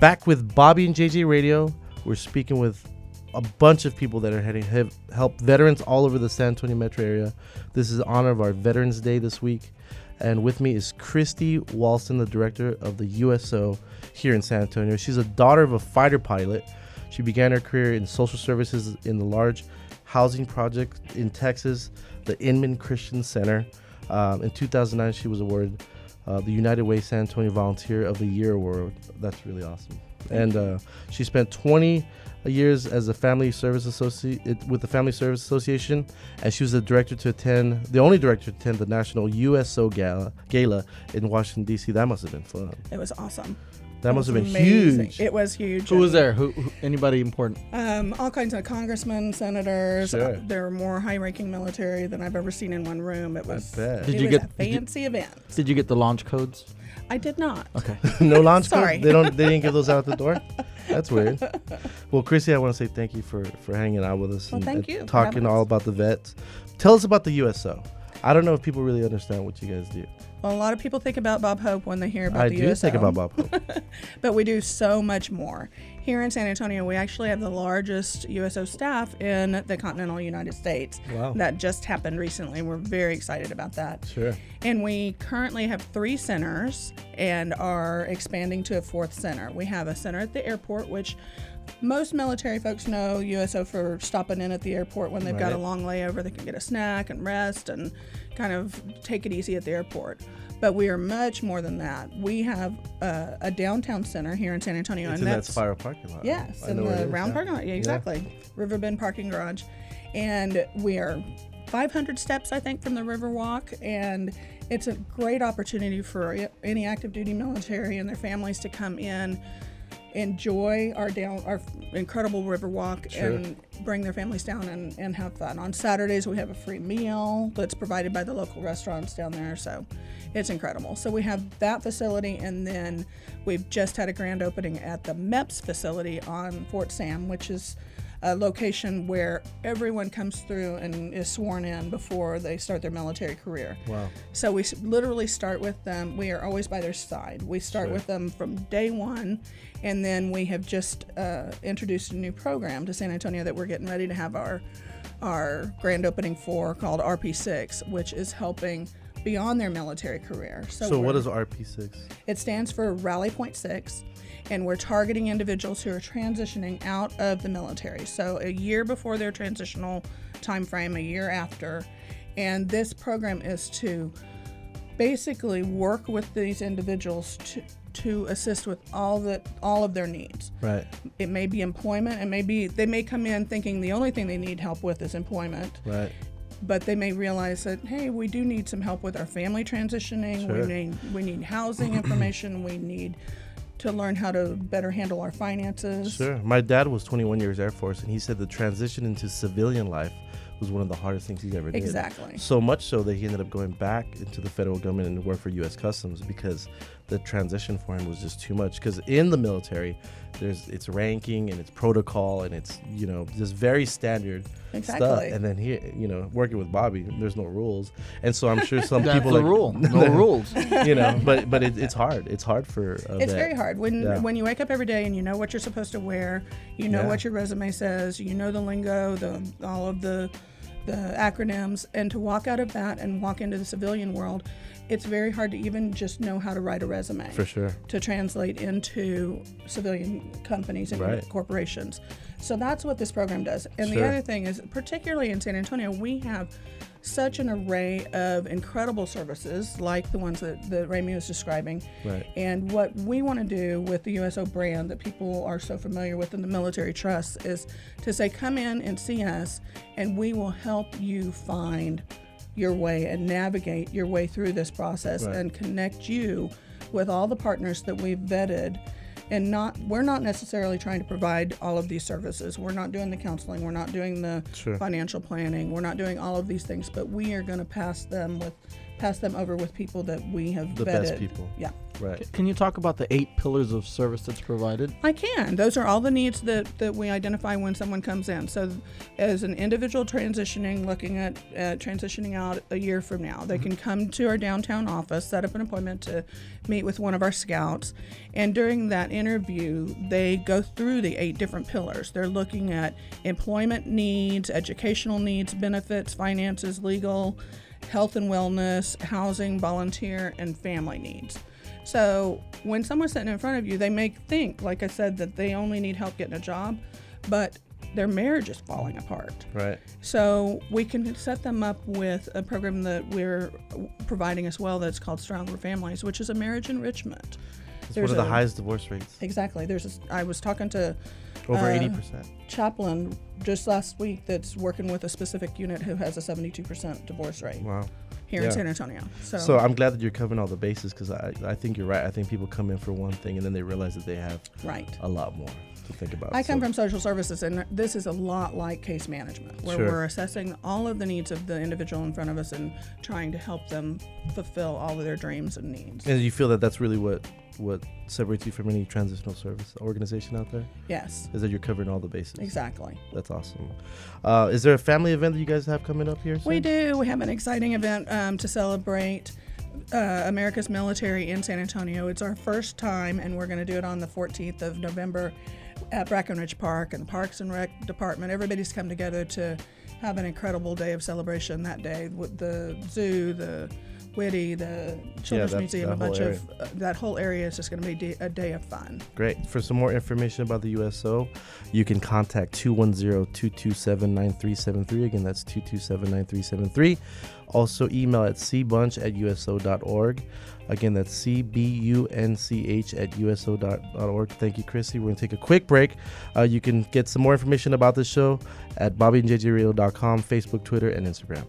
Back with Bobby and JJ Radio. We're speaking with a bunch of people that are help veterans all over the San Antonio metro area. This is in honor of our Veterans Day this week. And with me is Kristy Walston, the director of the USO here in San Antonio. She's a daughter of a fighter pilot. She began her career in social services in the large housing project in Texas, the Inman Christian Center. In 2009, she was awarded the United Way San Antonio Volunteer of the Year Award. That's really awesome. And she spent 20 years as a family service associate with the Family Service Association, and she was the only director to attend the National USO Gala in Washington, D.C. That must have been fun. It was awesome. That must have been amazing. huge. It was huge. Who was there? Who anybody important? All kinds of congressmen, senators. Sure. There were more high-ranking military than I've ever seen in one room. It was, bet. it was a fancy event. Did you get the launch codes? I did not. Okay. No launch Sorry. codes? They didn't give those out at the door? That's weird. Well, Kristy, I want to say thank you for hanging out with us thank you for talking having all us. about the vets. Tell us about the USO. I don't know if people really understand what you guys do. Well, a lot of people think about Bob Hope when they hear about I the do USO. think about Bob Hope. But we do so much more. Here in San Antonio, we actually have the largest USO staff in the continental United States. Wow. That just happened recently. We're very excited about that. Sure. And we currently have 3 centers and are expanding to a 4th center. We have a center at the airport, which most military folks know USO for stopping in at the airport when they've got a long layover. They can get a snack and rest and kind of take it easy at the airport. But we are much more than that. We have a downtown center here in San Antonio. It's and in that's that Spire parking lot. Yes, I in know where it the is, round yeah. parking lot. Yeah, exactly. Riverbend parking garage. And we are 500 steps, I think, from the Riverwalk. And it's a great opportunity for any active duty military and their families to come in, enjoy our incredible Riverwalk, Sure. and bring their families down and have fun. On Saturdays, we have a free meal that's provided by the local restaurants down there. So it's incredible. So we have that facility, and then we've just had a grand opening at the MEPS facility on Fort Sam, which is a location where everyone comes through and is sworn in before they start their military career. Wow. So we literally start with them. We are always by their side. We start Sure. with them from day one, and then we have just introduced a new program to San Antonio that we're getting ready to have our grand opening for, called RP6, which is helping beyond their military career. So what is RP6? It stands for Rally Point 6, and we're targeting individuals who are transitioning out of the military. So a year before their transitional time frame, a year after. And this program is to basically work with these individuals to assist with all of their needs. Right. It may be employment, and they may come in thinking the only thing they need help with is employment. Right. But they may realize that, hey, we do need some help with our family transitioning. Sure. We need housing information. We need to learn how to better handle our finances. Sure. My dad was 21 years Air Force, and he said the transition into civilian life was one of the hardest things he's ever did. Exactly. So much so that he ended up going back into the federal government and work for U.S. Customs because the transition for him was just too much. Because in the military, it's ranking and it's protocol and it's just very standard stuff. And then working with Bobby, there's no rules. And so I'm sure some That's people the rule. No rules. But it's hard. It's hard for a It's vet. very hard when you wake up every day and you know what you're supposed to wear, you know what your resume says, you know the lingo, all of the acronyms, and to walk out of that and walk into the civilian world, it's very hard to even just know how to write a resume. For sure. To translate into civilian companies and corporations. So that's what this program does. And the other thing is, particularly in San Antonio, we have such an array of incredible services like the ones that Raeme was describing. Right. And what we want to do with the USO brand that people are so familiar with in the military trusts is to say, come in and see us, and we will help you find your way and navigate your way through this process and connect you with all the partners that we've vetted. And we're not necessarily trying to provide all of these services. We're not doing the counseling. We're not doing the financial planning. We're not doing all of these things, but we are going to pass them with pass them over with people that we have The vetted. best people. Yeah. Right. Can you talk about the 8 pillars of service that's provided? I can. Those are all the needs that we identify when someone comes in. So as an individual transitioning, looking at transitioning out a year from now, they can come to our downtown office, set up an appointment to meet with one of our scouts. And during that interview, they go through the 8 different pillars. They're looking at employment needs, educational needs, benefits, finances, legal, health and wellness, housing, volunteer, and family needs. So when someone's sitting in front of you, they may think, like I said, that they only need help getting a job, but their marriage is falling apart. Right. So we can set them up with a program that we're providing as well that's called Stronger Families, which is a marriage enrichment. It's one of the highest divorce rates. Exactly. I was talking to Over 80%. chaplain just last week that's working with a specific unit who has a 72% divorce rate. Wow. Here in San Antonio. So I'm glad that you're covering all the bases, because I think you're right. I think people come in for one thing and then they realize that they have a lot more to think about. I come from social services, and this is a lot like case management, where we're assessing all of the needs of the individual in front of us and trying to help them fulfill all of their dreams and needs. And you feel that that's really what separates you from any transitional service organization out there? Yes. Is that you're covering all the bases? Exactly. That's awesome. Is there a family event that you guys have coming up here soon? We do. We have an exciting event to celebrate America's military in San Antonio. It's our first time, and we're going to do it on the 14th of November at Brackenridge Park, and the Parks and Rec Department. Everybody's come together to have an incredible day of celebration that day with the zoo, the Whitty, the Children's Museum, a bunch of that whole area is just going to be a day of fun. Great. For some more information about the USO, you can contact 210-227-9373. Again, that's 227-9373. Also, email at cbunch@uso.org. Again, that's cbunch@uso.org. Thank you, Kristy. We're going to take a quick break. You can get some more information about the show at bobbyandjjradio.com, Facebook, Twitter, and Instagram.